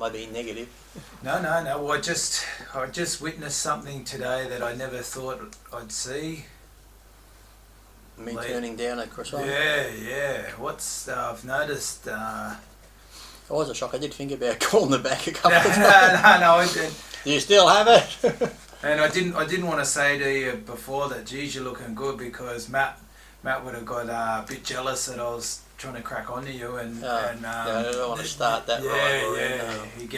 might be negative. No. Well, I just witnessed something today that I never thought I'd see. Me turning down a croissant. Yeah. I've noticed. I was a shock. I did think about calling the back a couple of times. No, I did. Do you still have it? And I didn't want to say to you before that, geez, you're looking good, because Matt would have got a bit jealous that I was trying to crack onto you, and I don't want to start that right. No.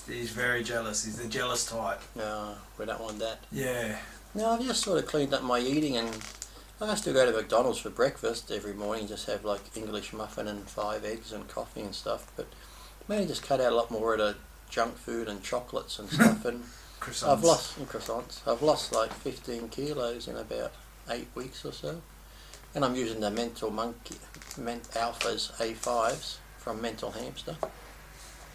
He's very jealous. He's the jealous type. No, we don't want that. Yeah. No, I've just sort of cleaned up my eating, and I still go to McDonald's for breakfast every morning, just have like English muffin and 5 eggs and coffee and stuff, but mainly just cut out a lot more of the junk food and chocolates and stuff, and croissants. I've lost like 15 kilos in about 8 weeks or so, and I'm using the Mental Alphas A5s from Mental Hamster.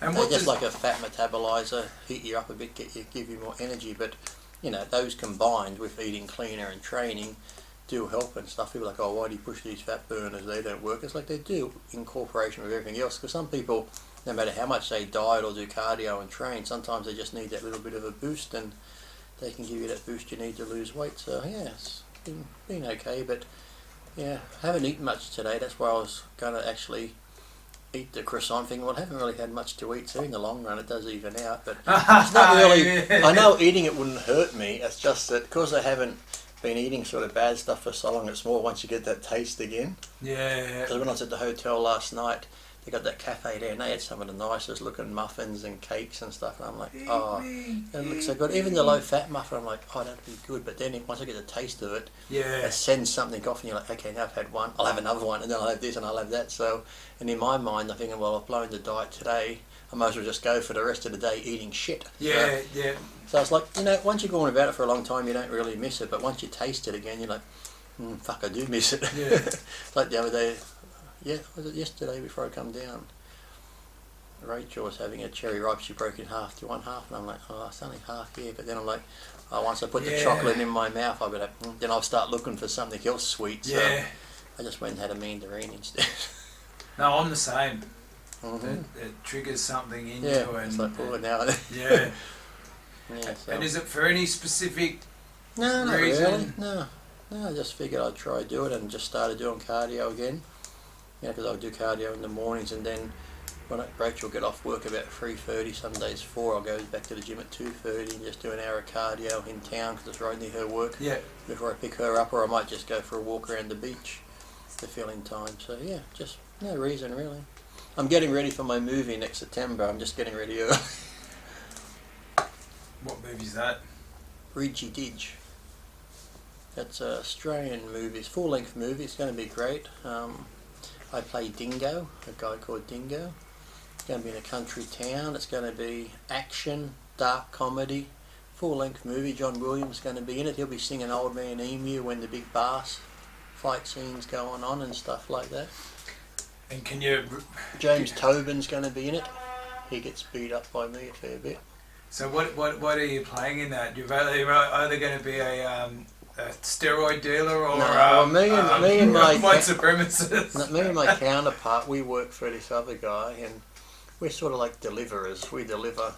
And they're just like a fat metabolizer, heat you up a bit, give you more energy, but you know, those combined with eating cleaner and training do help and stuff. People are like, oh, why do you push these fat burners? They don't work. It's like they do in cooperation with everything else, because some people, no matter how much they diet or do cardio and train, sometimes they just need that little bit of a boost, and they can give you that boost you need to lose weight. So yeah, it's been okay, but yeah, I haven't eaten much today. That's why I was going to actually eat the croissant thing. Well, I haven't really had much to eat, so in the long run it does even out, but it's not really, I know eating it wouldn't hurt me. It's just that because I haven't been eating sort of bad stuff for so long, it's more once you get that taste again. Yeah. Because when I was at the hotel last night, they got that cafe there, and they had some of the nicest looking muffins and cakes and stuff, and I'm like, oh, it looks so good. Even the low fat muffin, I'm like, oh, that'd be good. But then once I get the taste of it, it sends something off, and you're like, okay, now I've had one, I'll have another one, and then I'll have this and I'll have that. So, and in my mind, I'm thinking, well, I've blown the diet today, I might as well just go for the rest of the day eating shit. Yeah. So it's like, you know, once you're going about it for a long time, you don't really miss it, but once you taste it again, you're like, fuck, I do miss it. Yeah. Like the other day, was it yesterday before I come down? Rachel was having a cherry ripe, she broke in half to one half, and I'm like, oh, it's only half here. But then I'm like, oh, once I put the chocolate in my mouth, I'll be like, then I'll start looking for something else sweet. So I just went and had a mandarin instead. No, I'm the same. It triggers something in you, and it's like, oh, now. Yeah. So. And is it for any specific reason? Not really. No, I just figured I'd try to do it, and just started doing cardio again. You know, because I'll do cardio in the mornings, and then when Rachel get off work about 3:30, some days 4, I'll go back to the gym at 2:30 and just do an hour of cardio in town because it's right near her work. Yeah. Before I pick her up, or I might just go for a walk around the beach to fill in time. So yeah, just no reason really. I'm getting ready for my movie next September. I'm just getting ready early. What movie's that? Ridgy Didge. That's an Australian movie. It's a full-length movie. It's going to be great. I play Dingo, a guy called Dingo. It's going to be in a country town. It's going to be action, dark comedy, full-length movie. John Williams is going to be in it. He'll be singing Old Man Emu when the big bass fight scenes going on and stuff like that. And can you... James Tobin's going to be in it. He gets beat up by me a fair bit. So what are you playing in that? You're either going to be a steroid dealer or me and my white supremacist. Me and my counterpart, we work for this other guy, and we're sort of like deliverers. We deliver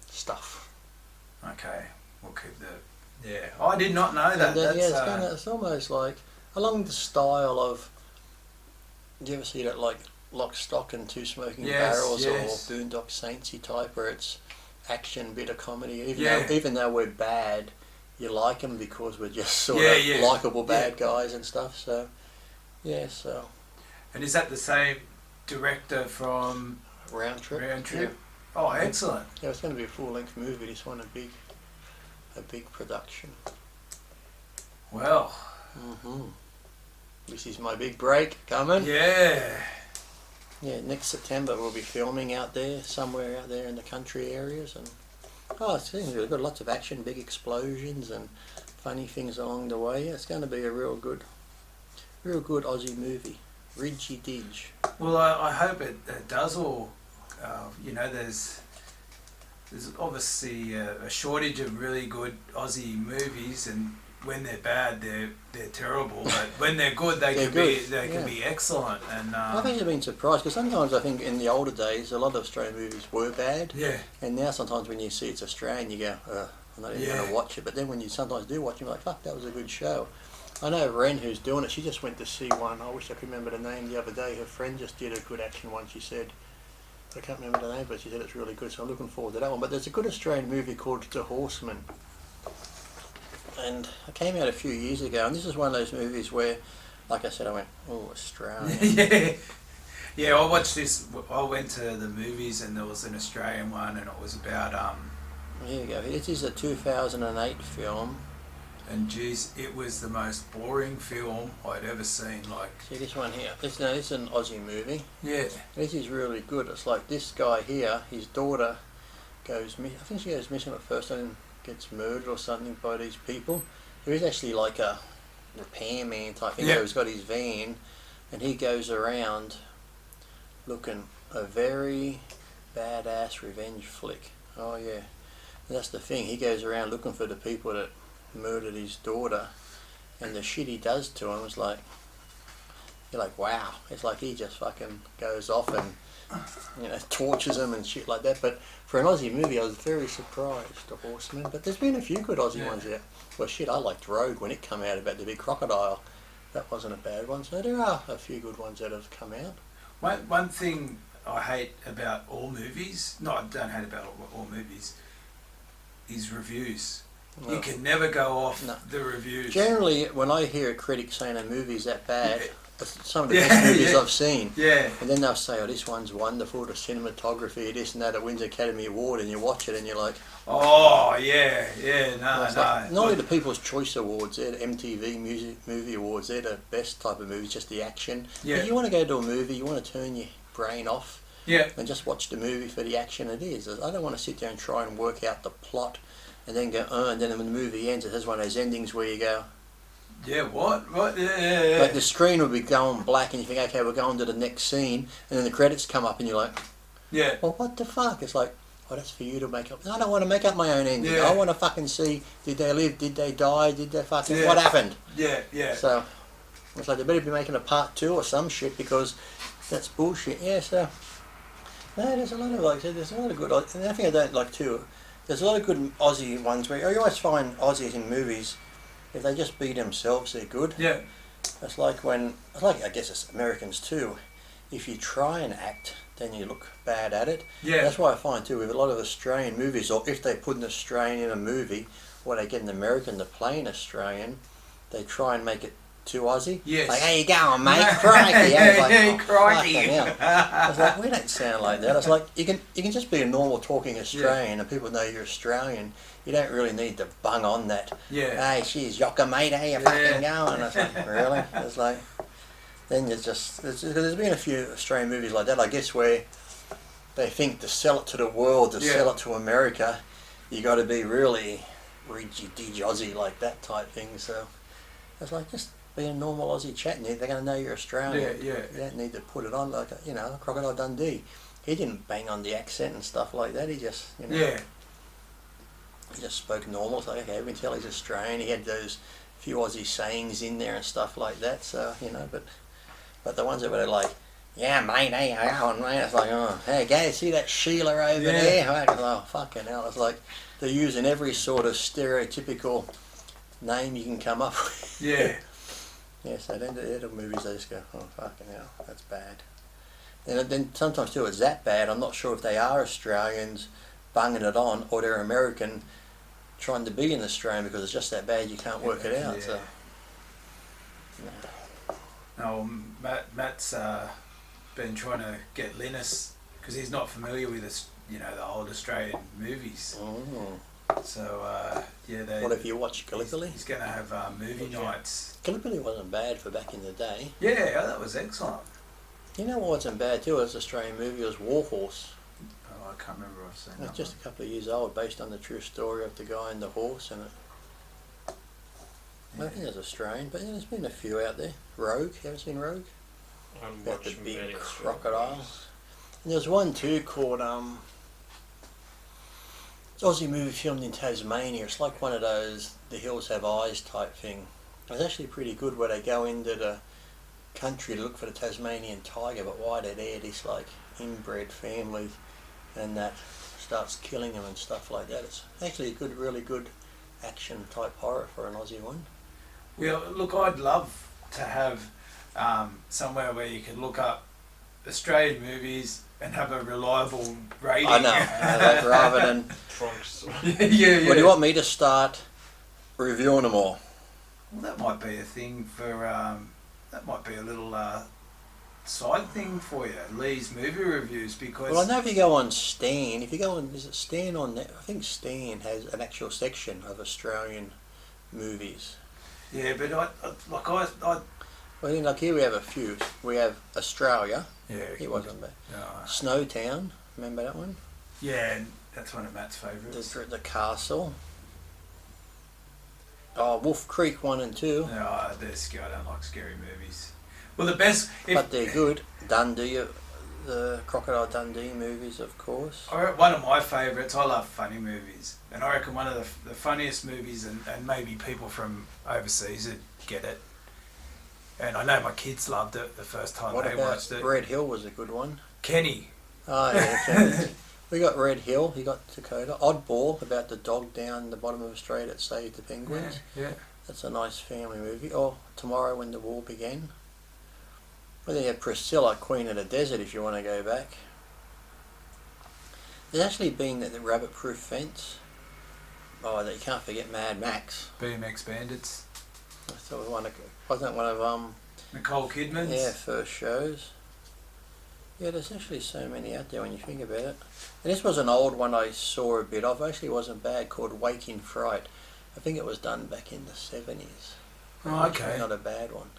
stuff. Okay, we'll keep the... Yeah, I did not know that. It's almost like along the style of... Do you ever see that like Lock, Stock and Two Smoking Barrels or Boondock Saintsy type, where it's action, bit of comedy, even though we're bad, you like them because we're just sort of likeable bad guys and stuff. So so. And is that the same director from Round Trip? Yeah. Oh, excellent. Yeah, it's going to be a full-length movie. This one, a big production. Well. This is my big break coming. Yeah. Yeah, next September we'll be filming out there, somewhere out there in the country areas, and it seems we've got lots of action, big explosions and funny things along the way. It's going to be a real good Aussie movie. Ridgy Didge. Well, I hope it does all. There's obviously a shortage of really good Aussie movies, and when they're bad, they're terrible. But when they're good, they They're can be good, they can yeah. be excellent. And I've actually been surprised because sometimes I think in the older days a lot of Australian movies were bad, yeah, and now sometimes when you see it's Australian, you go, I'm not even Yeah. going to watch it. But then when you sometimes do watch it, you're like, fuck, that was a good show. I know Ren, who's doing it, she just went to see one. I wish I could remember the name the other day. Her friend just did a good action one, she said. I can't remember the name, but she said it's really good, so I'm looking forward to that one. But there's a good Australian movie called The Horseman. And it came out a few years ago, and this is one of those movies where, like I said, I went, oh, Australian. yeah, yeah. I watched this. I went to the movies, and there was an Australian one, and it was about Here you go. It is a 2008 film. And geez, it was the most boring film I'd ever seen. Like, See this one here. This is an Aussie movie. yeah, This is really good. It's like this guy here, his daughter goes missing. I think she goes missing at first and gets murdered or something by these people. There is actually like a repairman type thing. Yeah. So he's got his van and he goes around looking a very badass revenge flick. Oh yeah. And that's the thing. He goes around looking for the people that murdered his daughter, and the shit he does to him is like, you're like, wow. It's like he just fucking goes off and, you know, tortures him and shit like that. But for an Aussie movie, I was very surprised, The Horseman. But there's been a few good Aussie ones out. Well, shit, I liked Rogue when it came out about the big crocodile. That wasn't a bad one. So there are a few good ones that have come out. one thing I hate about all movies. No, I don't hate about all movies. Is reviews. You Well, can never go off No. the reviews. generally, when I hear a critic saying a movie's that bad, it's some of the Yeah, best movies yeah. I've seen. Yeah, And then they'll say, oh, this one's wonderful, the cinematography, this and that, it wins Academy Award, and you watch it and you're like, oh yeah, yeah, no, it's no. like, not only the People's Choice Awards, they're the MTV Movie Awards, they're the best type of movies, just the action. Yeah. If you want to go to a movie, you want to turn your brain off Yeah, and just watch the movie for the action it is. I don't want to sit there and try and work out the plot and then go, and then when the movie ends, it has one of those endings where you go, yeah, what? Yeah. like the screen will be going black and you think, okay, we're going to the next scene, and then the credits come up and you're like, Yeah, well, what the fuck? It's like, oh, that's for you to make up. No, I don't want to make up my own ending. Yeah. I want to fucking see, did they live, did they die, did they fucking, Yeah. what happened? yeah, yeah. So, it's like they better be making a part 2 or some shit because that's bullshit. Yeah, so, no, there's a lot of, like I said, there's a lot of good, and the thing I don't like too, there's a lot of good Aussie ones where you always find Aussies in movies, if they just be themselves, they're good. Yeah, It's like when, it's like I guess it's Americans too, if you try and act, then you look bad at it. yeah, That's why I find too with a lot of Australian movies, or if they put an Australian in a movie, or they get an American to play an Australian, they try and make it too Aussie. Yes. Like, how you going, mate? Crikey. I was like, Hey, oh, crikey. fucking hell. I was like, we don't sound like that. I was like, you can just be a normal talking Australian and people know you're Australian. You don't really need to bung on that. yeah, Hey, she's Yocker, mate. How you fucking going? I was like, really? It's like, then you just, there's been a few Australian movies like that, I guess, where they think to sell it to the world, to Yeah. sell it to America, you got to be really riggy Aussie like that type thing. So it's like, just be a normal Aussie chat, and they're going to know you're Australian. Yeah, yeah. You don't need to put it on like, Crocodile Dundee. He didn't bang on the accent and stuff like that. He just, yeah, he just spoke normal. It's like, okay, we can tell he's Australian. He had those few Aussie sayings in there and stuff like that. So, but the ones that were like, yeah, mate, hey, how you going, mate? It's like, oh, hey, go see that Sheila over Yeah. there? I was like, oh, fucking hell. It's like they're using every sort of stereotypical name you can come up with. yeah, Yeah, so then the movies, they just go, oh, fucking hell, that's bad. And then sometimes too, it's that bad. I'm not sure if they are Australians bunging it on or they're American trying to be an Australian because it's just that bad you can't work it out. Yeah. So, No, Matt's been trying to get Linus because he's not familiar with this, the old Australian movies. mm. So yeah, What if you watch Gallipoli? He's going to have movie Yeah. nights. Gallipoli wasn't bad for back in the day. Yeah, that was excellent. You know what wasn't bad too? It was an Australian movie. It was Warhorse. Oh, I can't remember I've seen It that. was just a couple of years old, based on the true story of the guy and the horse. And I think it was Australian, but there's been a few out there. Rogue, you ever seen Rogue? I'm About the watching big many crocodiles. And there's one too called It's an Aussie movie filmed in Tasmania. It's like one of those The Hills Have Eyes type thing. It's actually pretty good where they go into the country to look for the Tasmanian tiger, but while they're there, this like inbred family and that starts killing them and stuff like that. It's actually a good, really good action type horror for an Aussie one. Well, look, I'd love to have somewhere where you can look up Australian movies and have a reliable rating. I know, rather than... Trunks. yeah. Well, do you want me to start reviewing them all? Well, that might be a thing for... that might be a little side thing for you, Lee's movie reviews, because... Well, I know if you go on Stan, is it Stan on that? I think Stan has an actual section of Australian movies. Yeah, but I Well, like here we have a few. We have Australia. yeah, It wasn't bad. No. Snowtown, remember that one? Yeah, that's one of Matt's favourites. The Castle. Oh, Wolf Creek 1 and 2. No, they're scary. I don't like scary movies. Well, the best... But they're good. Dundee, the Crocodile Dundee movies, of course. One of my favourites, I love funny movies. And I reckon one of the funniest movies, and maybe people from overseas would get it. And I know my kids loved it the first time What they about watched it. Red Hill was a good one. Kenny. Oh, yeah. We got Red Hill, you got Dakota. Oddball, about the dog down the bottom of Australia that saved the penguins. Yeah. That's a nice family movie. Oh, Tomorrow When the War Began. Well, then you have Priscilla, Queen of the Desert, if you want to go back. There's actually been the Rabbit Proof Fence. Oh, you can't forget Mad Max. BMX Bandits. I thought it wasn't one of Nicole Kidman's. yeah, first shows. Yeah, there's actually so many out there when you think about it. And this was an old one I saw a bit of. Actually, wasn't bad, called Waking Fright. I think it was done back in the 70s. Oh, okay. Actually not a bad one.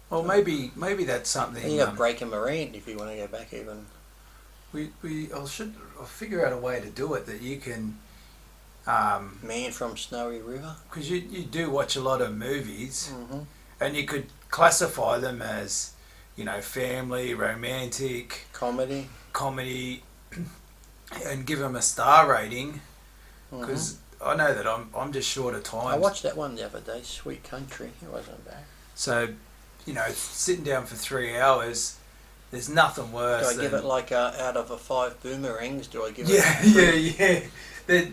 Well, maybe that's something. And you got Breaking Marine if you want to go back even. I'll figure out a way to do it that you can. Man from Snowy River. Because you do watch a lot of movies, Mm-hmm. and you could classify them as, family, romantic, Comedy. comedy, and give them a star rating. Because I know that I'm just short of time. I watched that one the other day, Sweet Country. It wasn't bad. So, sitting down for 3 hours, there's nothing worse. Do I give it like out of a 5 boomerangs? Do I give Yeah, it? yeah. That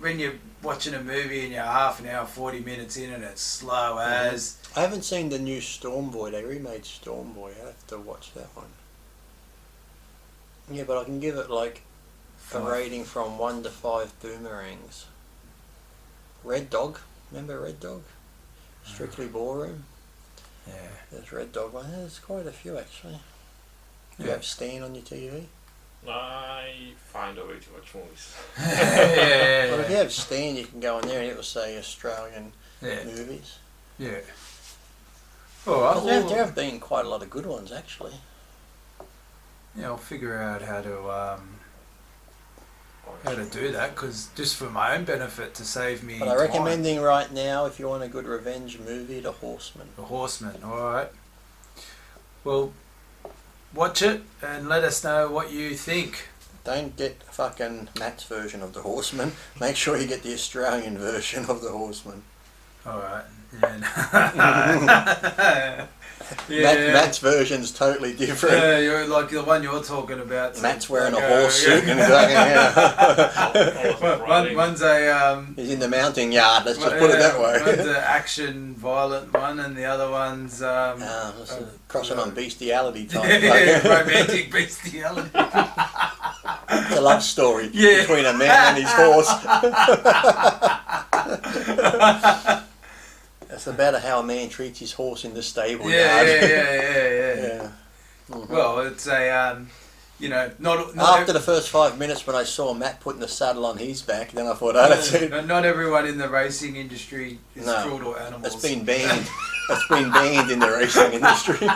when you're watching a movie and you're half an hour, 40 minutes in, and it's slow as. I haven't seen the new Storm Boy. They remade Storm Boy. I have to watch that one. Yeah, but I can give it like a rating from 1 to 5 boomerangs. Red Dog. Remember Red Dog? Strictly Ballroom. Yeah. There's Red Dog one. There's quite a few actually. You Yeah. have Stan on your TV. I find a way too much movies. Yeah. Well, if you have Stan, you can go on there and it will say Australian Yeah. movies. Yeah. All right. But there have been quite a lot of good ones actually. Yeah, I'll figure out how to do that, because just for my own benefit, to save me But I'm time. recommending right now, if you want a good revenge movie, The Horseman. The Horseman. All right. Well, watch it and let us know what you think. Don't get fucking Matt's version of The Horseman. Make sure you get the Australian version of The Horseman. All right. Yeah. Yeah. Matt's version's totally different. Yeah, you're like the one you're talking about. Matt's wearing a Like, horse suit and fucking, yeah. One's a He's in the mounting yard, let's just put it that One's way. an action, violent one, and the other one's It's a crossing on bestiality type. romantic bestiality. It's a love story Yeah. between a man and his horse. It's about how a man treats his horse in the stable Yeah. yard. Yeah. Mhm. Well, it's a not After the first 5 minutes when I saw Matt putting the saddle on his back, then I thought, oh, that's it. not everyone in the racing industry is No. cruel to animals. It's been banned. It's been banned in the racing industry.